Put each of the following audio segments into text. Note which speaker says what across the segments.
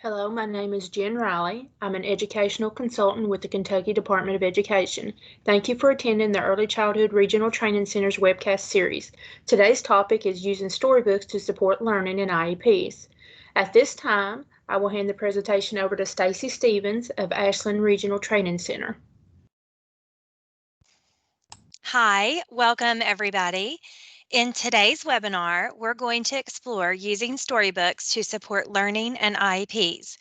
Speaker 1: Hello, my name is Jen Riley. I'm an educational consultant with the Kentucky Department of Education. Thank you for attending the Early Childhood Regional Training Center's webcast series. Today's topic is using storybooks to support learning in IEPs. At this time, I will hand the presentation over to Stacy Stevens of Ashland Regional Training Center.
Speaker 2: Hi, welcome everybody. In today's webinar, we're going to explore using storybooks to support learning and IEPs,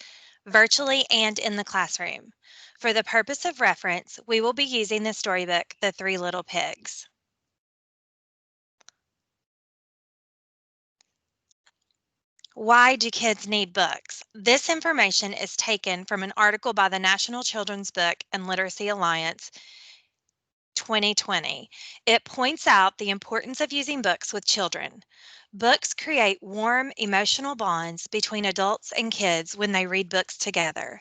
Speaker 2: virtually and in the classroom. For the purpose of reference, we will be using the storybook, The Three Little Pigs. Why do kids need books? This information is taken from an article by the National Children's Book and Literacy Alliance 2020. It points out the importance of using books with children. Books create warm, emotional bonds between adults and kids when they read books together.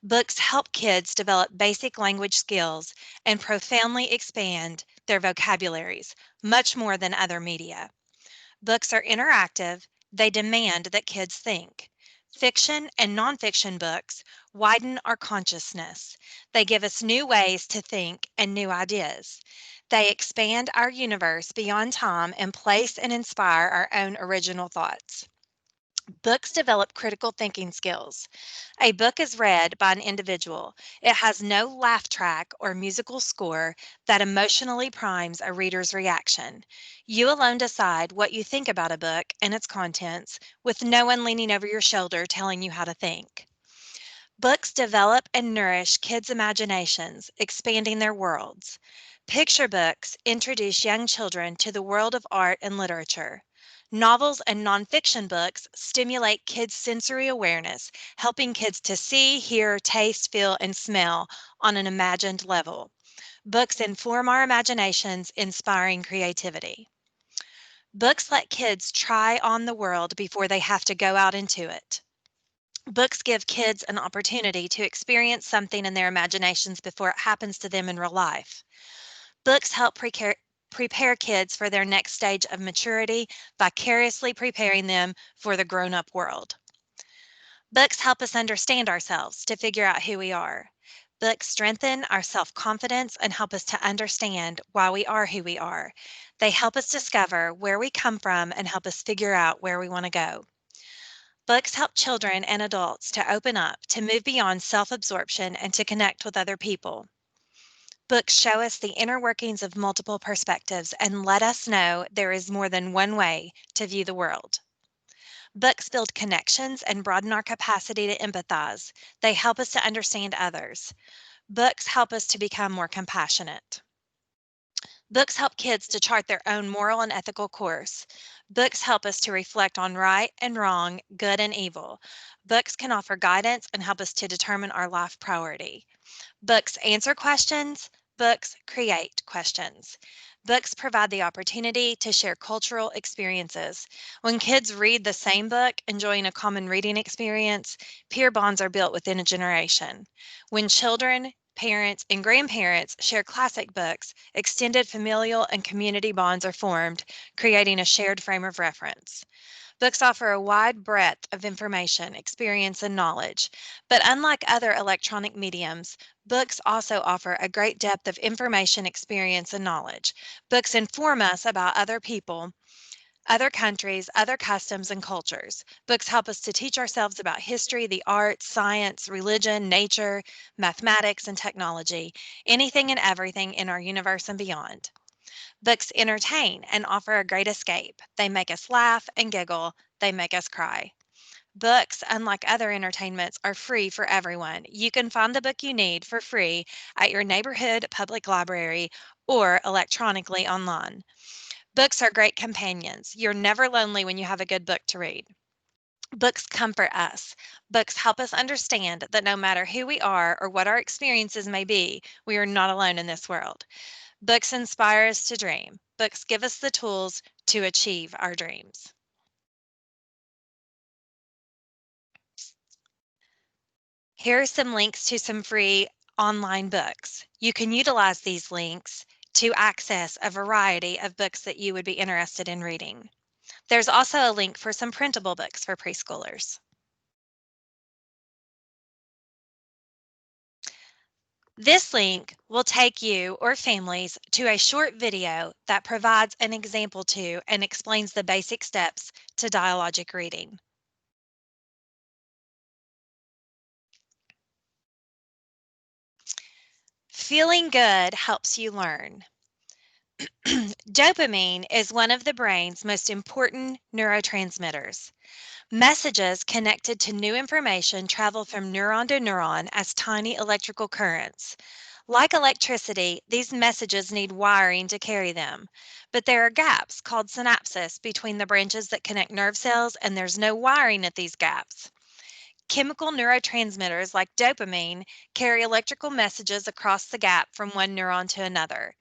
Speaker 2: Books help kids develop basic language skills and profoundly expand their vocabularies, much more than other media. Books are interactive, they demand that kids think. Fiction and nonfiction books widen our consciousness. They give us new ways to think and new ideas. They expand our universe beyond time and place and inspire our own original thoughts. Books develop critical thinking skills. A book is read by an individual. It has no laugh track or musical score that emotionally primes a reader's reaction. You alone decide what you think about a book and its contents, with no one leaning over your shoulder telling you how to think. Books develop and nourish kids' imaginations, expanding their worlds. Picture books introduce young children to the world of art and literature. Novels and nonfiction books stimulate kids' sensory awareness, helping kids to see, hear, taste, feel, and smell on an imagined level. Books inform our imaginations, inspiring creativity. Books let kids try on the world before they have to go out into it. Books give kids an opportunity to experience something in their imaginations before it happens to them in real life. Books help prepare kids for their next stage of maturity, vicariously preparing them for the grown-up world. Books help us understand ourselves to figure out who we are. Books strengthen our self-confidence and help us to understand why we are who we are. They help us discover where we come from and help us figure out where we want to go. Books help children and adults to open up, to move beyond self-absorption, and to connect with other people. Books show us the inner workings of multiple perspectives and let us know there is more than one way to view the world. Books build connections and broaden our capacity to empathize. They help us to understand others. Books help us to become more compassionate. Books help kids to chart their own moral and ethical course. Books help us to reflect on right and wrong, good and evil. Books can offer guidance and help us to determine our life priority. Books answer questions. Books create questions. Books provide the opportunity to share cultural experiences. When kids read the same book, enjoying a common reading experience, peer bonds are built within a generation. When children, parents, and grandparents share classic books, extended familial and community bonds are formed, creating a shared frame of reference. Books offer a wide breadth of information, experience, and knowledge. But unlike other electronic mediums, books also offer a great depth of information, experience, and knowledge. Books inform us about other people, other countries, other customs, and cultures. Books help us to teach ourselves about history, the arts, science, religion, nature, mathematics, and technology, anything and everything in our universe and beyond. Books entertain and offer a great escape. They make us laugh and giggle. They make us cry. Books, unlike other entertainments, are free for everyone. You can find the book you need for free at your neighborhood public library or electronically online. Books are great companions. You're never lonely when you have a good book to read. Books comfort us. Books help us understand that no matter who we are or what our experiences may be, we are not alone in this world. Books inspire us to dream. Books give us the tools to achieve our dreams. Here are some links to some free online books. You can utilize these links to access a variety of books that you would be interested in reading. There's also a link for some printable books for preschoolers. This link will take you or families to a short video that provides an example to and explains the basic steps to dialogic reading. Feeling good helps you learn. Dopamine is one of the brain's most important neurotransmitters. Messages connected to new information travel from neuron to neuron as tiny electrical currents. Like electricity, these messages need wiring to carry them. But there are gaps called synapses between the branches that connect nerve cells, and there's no wiring at these gaps. Chemical neurotransmitters like dopamine carry electrical messages across the gap from one neuron to another.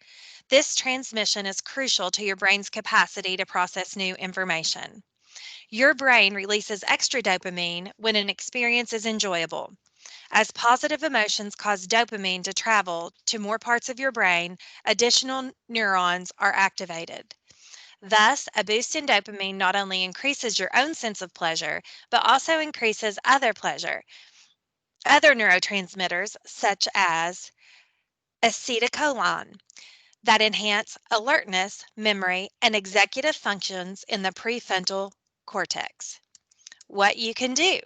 Speaker 2: This transmission is crucial to your brain's capacity to process new information. Your brain releases extra dopamine when an experience is enjoyable. As positive emotions cause dopamine to travel to more parts of your brain, additional neurons are activated. Thus, a boost in dopamine not only increases your own sense of pleasure, but also increases other neurotransmitters such as acetylcholine that enhance alertness, memory, and executive functions in the prefrontal cortex. What you can do.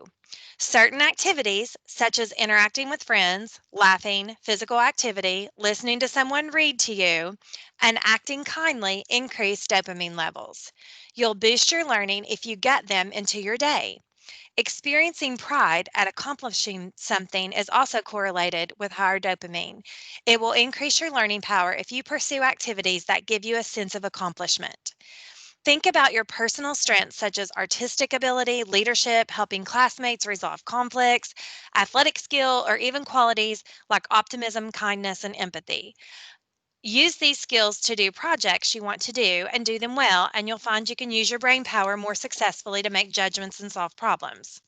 Speaker 2: Certain activities, such as interacting with friends, laughing, physical activity, listening to someone read to you, and acting kindly, increase dopamine levels. You'll boost your learning if you get them into your day. Experiencing pride at accomplishing something is also correlated with higher dopamine. It will increase your learning power if you pursue activities that give you a sense of accomplishment. Think about your personal strengths such as artistic ability, leadership, helping classmates resolve conflicts, athletic skill, or even qualities like optimism, kindness, and empathy. Use these skills to do projects you want to do and do them well, and you'll find you can use your brain power more successfully to make judgments and solve problems.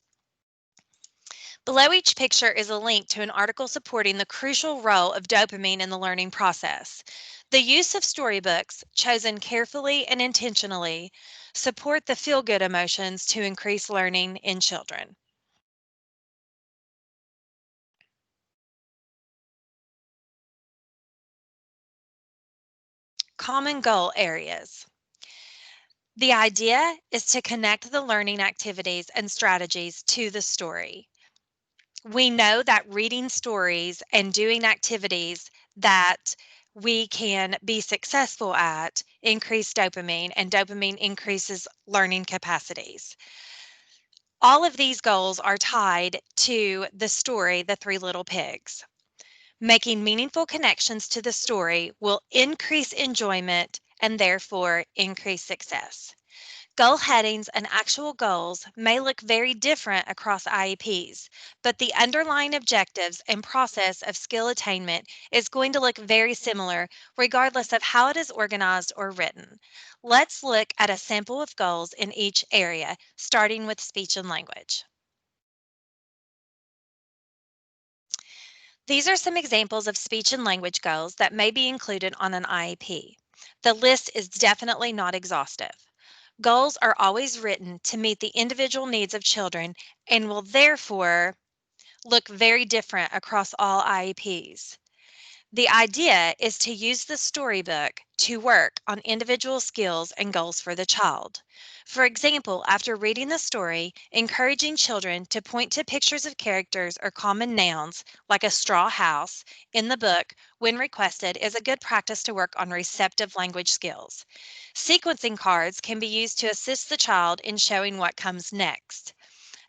Speaker 2: Below each picture is a link to an article supporting the crucial role of dopamine in the learning process. The use of storybooks, chosen carefully and intentionally, support the feel-good emotions to increase learning in children. Common goal areas. The idea is to connect the learning activities and strategies to the story. We know that reading stories and doing activities that we can be successful at increase dopamine, and dopamine increases learning capacities. All of these goals are tied to the story, The Three Little Pigs. Making meaningful connections to the story will increase enjoyment and therefore increase success. Goal headings and actual goals may look very different across IEPs, but the underlying objectives and process of skill attainment is going to look very similar regardless of how it is organized or written. Let's look at a sample of goals in each area, starting with speech and language. These are some examples of speech and language goals that may be included on an IEP. The list is definitely not exhaustive. Goals are always written to meet the individual needs of children and will therefore look very different across all IEPs. The idea is to use the storybook to work on individual skills and goals for the child. For example, after reading the story, encouraging children to point to pictures of characters or common nouns, like a straw house, in the book when requested is a good practice to work on receptive language skills. Sequencing cards can be used to assist the child in showing what comes next.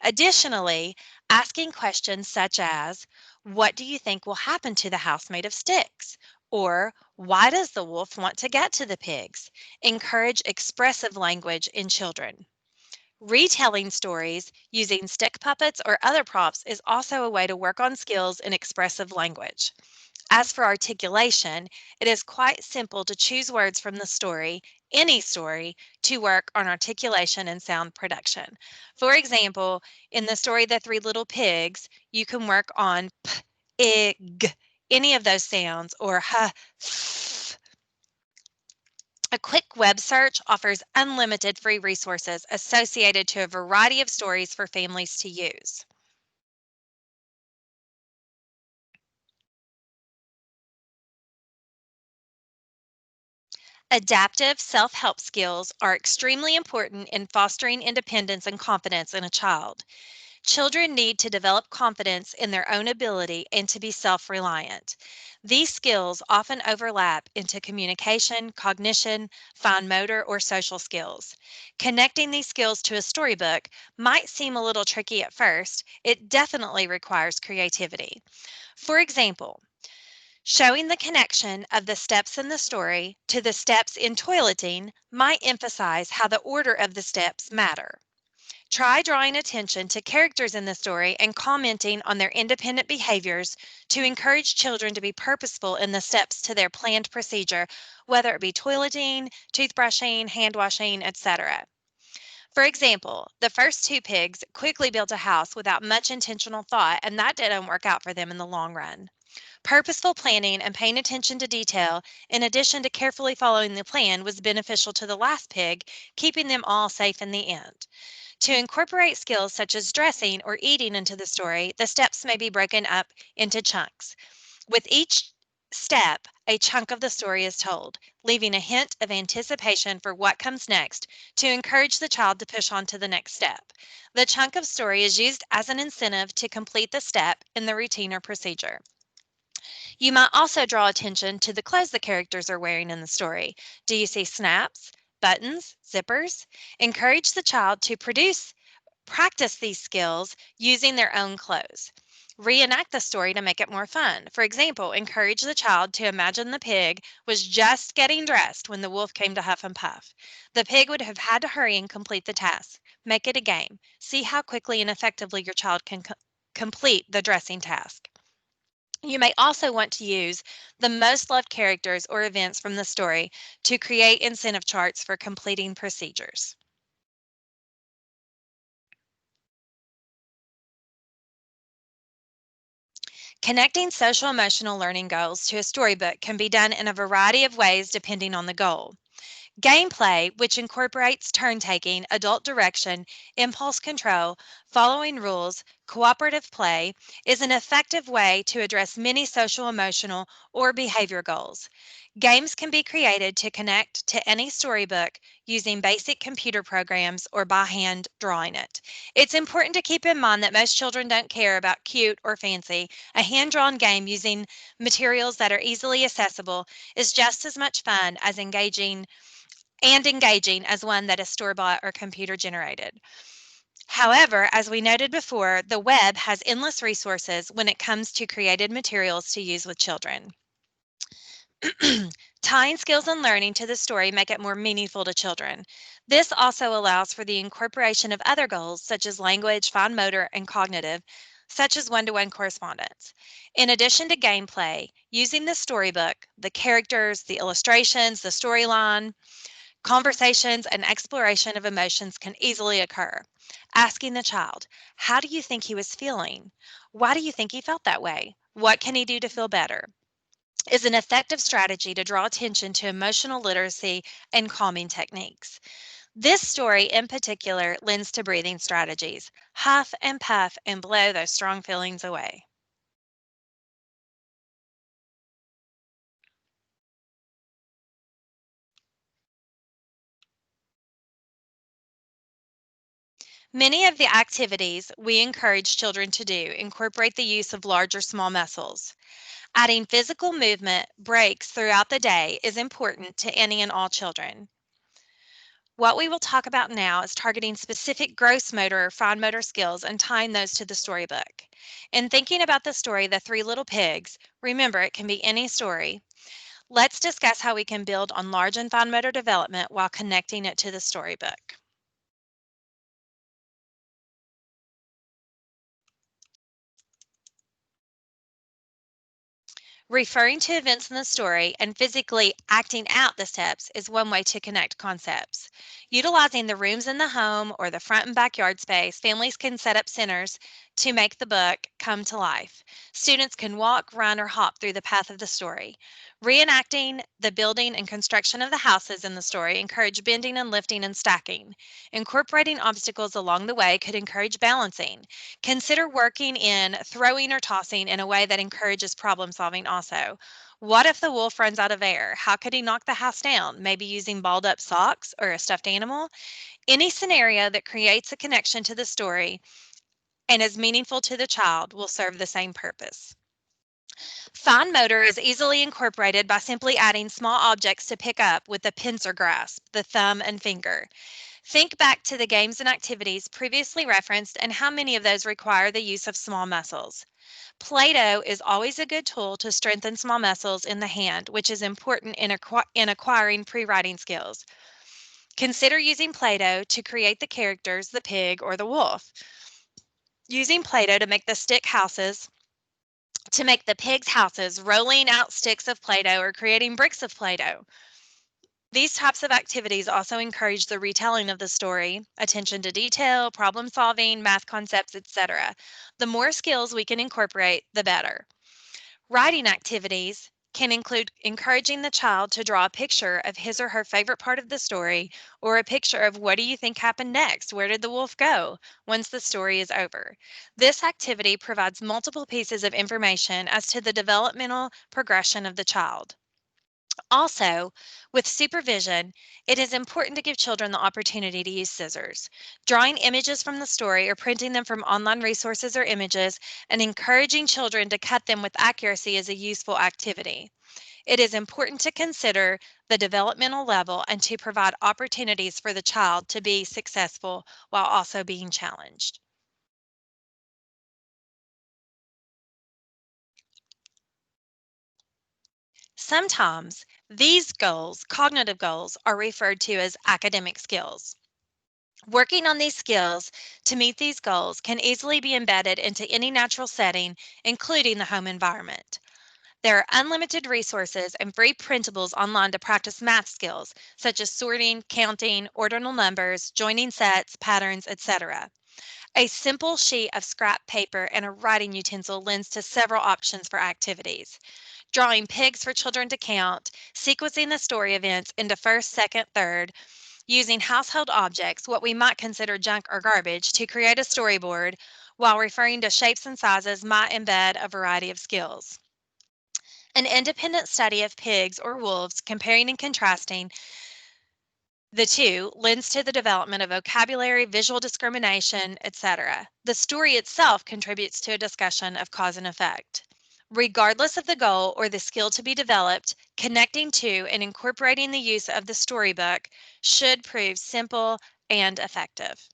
Speaker 2: Additionally, asking questions such as, what do you think will happen to the house made of sticks? Or, why does the wolf want to get to the pigs? Encourage expressive language in children. Retelling stories using stick puppets or other props is also a way to work on skills in expressive language. As for articulation, it is quite simple to choose words from the story, any story, to work on articulation and sound production. For example, in the story The Three Little Pigs, you can work on p, I, g, any of those sounds, or h, f. A quick web search offers unlimited free resources associated to a variety of stories for families to use. Adaptive self-help skills are extremely important in fostering independence and confidence in a child. Children need to develop confidence in their own ability and to be self-reliant. These skills often overlap into communication, cognition, fine motor, or social skills. Connecting these skills to a storybook might seem a little tricky at first. It definitely requires creativity. For example, showing the connection of the steps in the story to the steps in toileting might emphasize how the order of the steps matter. Try drawing attention to characters in the story and commenting on their independent behaviors to encourage children to be purposeful in the steps to their planned procedure, whether it be toileting, toothbrushing, hand washing, etc. For example, the first two pigs quickly built a house without much intentional thought, and that didn't work out for them in the long run. Purposeful planning and paying attention to detail, in addition to carefully following the plan, was beneficial to the last pig, keeping them all safe in the end. To incorporate skills such as dressing or eating into the story, the steps may be broken up into chunks. With each step, a chunk of the story is told, leaving a hint of anticipation for what comes next to encourage the child to push on to the next step. The chunk of story is used as an incentive to complete the step in the routine or procedure. You might also draw attention to the clothes the characters are wearing in the story. Do you see snaps, buttons, zippers? Encourage the child to practice these skills using their own clothes. Reenact the story to make it more fun. For example, encourage the child to imagine the pig was just getting dressed when the wolf came to huff and puff. The pig would have had to hurry and complete the task. Make it a game. See how quickly and effectively your child can complete the dressing task. You may also want to use the most loved characters or events from the story to create incentive charts for completing procedures. Connecting social emotional learning goals to a storybook can be done in a variety of ways depending on the goal. Gameplay, which incorporates turn taking, adult direction, impulse control, following rules, cooperative play, is an effective way to address many social, emotional, or behavior goals. Games can be created to connect to any storybook using basic computer programs or by hand drawing it. It's important to keep in mind that most children don't care about cute or fancy. A hand drawn game using materials that are easily accessible is just as much fun as engaging as one that is store-bought or computer generated. However, as we noted before, the web has endless resources when it comes to created materials to use with children. Tying skills and learning to the story make it more meaningful to children. This also allows for the incorporation of other goals such as language, fine motor, and cognitive, such as one-to-one correspondence. In addition to gameplay, using the storybook, the characters, the illustrations, the storyline, conversations and exploration of emotions can easily occur. Asking the child, how do you think he was feeling? Why do you think he felt that way? What can he do to feel better? Is an effective strategy to draw attention to emotional literacy and calming techniques. This story in particular lends to breathing strategies. Huff and puff and blow those strong feelings away. Many of the activities we encourage children to do incorporate the use of large or small muscles. Adding physical movement breaks throughout the day is important to any and all children. What we will talk about now is targeting specific gross motor or fine motor skills and tying those to the storybook. In thinking about the story, The Three Little Pigs, remember it can be any story. Let's discuss how we can build on large and fine motor development while connecting it to the storybook. Referring to events in the story and physically acting out the steps is one way to connect concepts. Utilizing the rooms in the home or the front and backyard space, families can set up centers to make the book come to life. Students can walk, run, or hop through the path of the story. Reenacting the building and construction of the houses in the story encourage bending and lifting and stacking. Incorporating obstacles along the way could encourage balancing. Consider working in throwing or tossing in a way that encourages problem solving also. What if the wolf runs out of air? How could he knock the house down? Maybe using balled up socks or a stuffed animal? Any scenario that creates a connection to the story and is meaningful to the child will serve the same purpose. Fine motor is easily incorporated by simply adding small objects to pick up with the pincer grasp, the thumb and finger. Think back to the games and activities previously referenced and how many of those require the use of small muscles. Play-Doh is always a good tool to strengthen small muscles in the hand, which is important in acquiring pre-writing skills. Consider using Play-Doh to create the characters, the pig or the wolf. Using Play-Doh to make the pigs' houses, rolling out sticks of Play-Doh or creating bricks of Play-Doh. These types of activities also encourage the retelling of the story, attention to detail, problem solving, math concepts, etc. The more skills we can incorporate, the better. Writing activities can include encouraging the child to draw a picture of his or her favorite part of the story, or a picture of what do you think happened next? Where did the wolf go once the story is over? This activity provides multiple pieces of information as to the developmental progression of the child. Also, with supervision, it is important to give children the opportunity to use scissors. Drawing images from the story or printing them from online resources or images and encouraging children to cut them with accuracy is a useful activity. It is important to consider the developmental level and to provide opportunities for the child to be successful while also being challenged. Sometimes these goals, cognitive goals, are referred to as academic skills. Working on these skills to meet these goals can easily be embedded into any natural setting, including the home environment. There are unlimited resources and free printables online to practice math skills, such as sorting, counting, ordinal numbers, joining sets, patterns, etc. A simple sheet of scrap paper and a writing utensil lends to several options for activities. Drawing pigs for children to count, sequencing the story events into first, second, third, using household objects, what we might consider junk or garbage, to create a storyboard, while referring to shapes and sizes might embed a variety of skills. An independent study of pigs or wolves, comparing and contrasting the two, lends to the development of vocabulary, visual discrimination, etc. The story itself contributes to a discussion of cause and effect. Regardless of the goal or the skill to be developed, connecting to and incorporating the use of the storybook should prove simple and effective.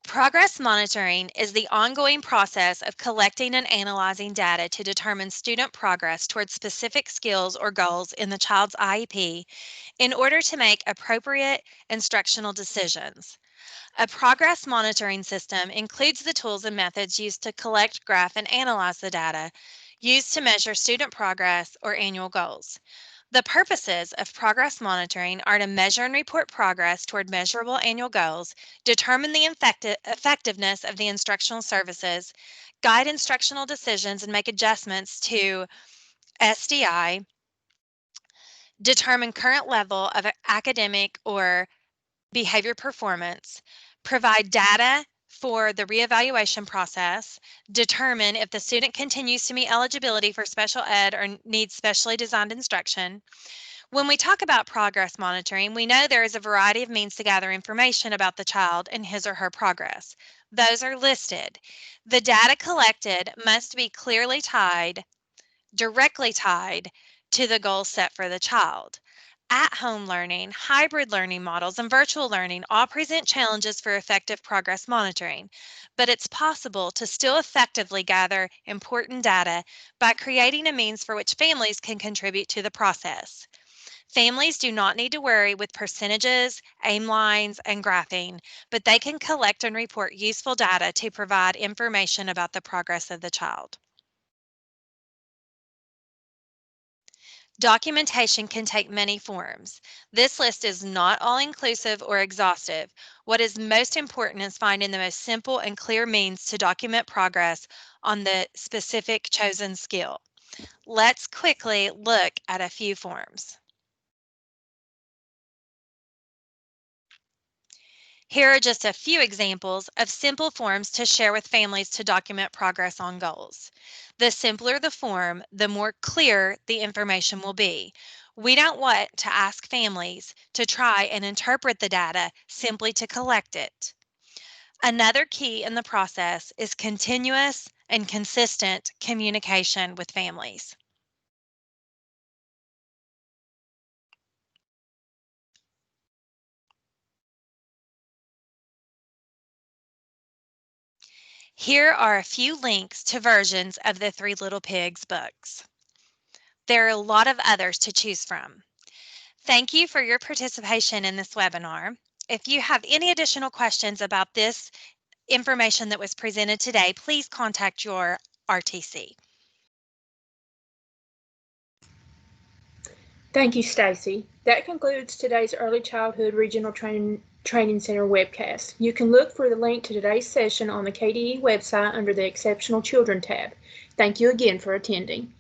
Speaker 2: Progress monitoring is the ongoing process of collecting and analyzing data to determine student progress towards specific skills or goals in the child's IEP in order to make appropriate instructional decisions. A progress monitoring system includes the tools and methods used to collect, graph, and analyze the data used to measure student progress or annual goals. The purposes of progress monitoring are to measure and report progress toward measurable annual goals, determine the effectiveness of the instructional services, guide instructional decisions, and make adjustments to SDI, determine current level of academic or behavior performance, provide data for the reevaluation process, determine if the student continues to meet eligibility for special ed or needs specially designed instruction. When we talk about progress monitoring, we know there is a variety of means to gather information about the child and his or her progress. Those are listed. The data collected must be directly tied to the goals set for the child. At-home learning, hybrid learning models, and virtual learning all present challenges for effective progress monitoring, but it's possible to still effectively gather important data by creating a means for which families can contribute to the process. Families do not need to worry with percentages, aim lines, and graphing, but they can collect and report useful data to provide information about the progress of the child. Documentation can take many forms. This list is not all-inclusive or exhaustive. What is most important is finding the most simple and clear means to document progress on the specific chosen skill. Let's quickly look at a few forms. Here are just a few examples of simple forms to share with families to document progress on goals. The simpler the form, the more clear the information will be. We don't want to ask families to try and interpret the data simply to collect it. Another key in the process is continuous and consistent communication with families. Here are a few links to versions of the Three Little Pigs books. There are a lot of others to choose from. Thank you for your participation in this webinar. If you have any additional questions about this information that was presented today, please contact your RTC.
Speaker 1: Thank you, Stacy. That concludes today's Early Childhood Regional Training Center webcast. You can look for the link to today's session on the KDE website under the Exceptional Children tab. Thank you again for attending.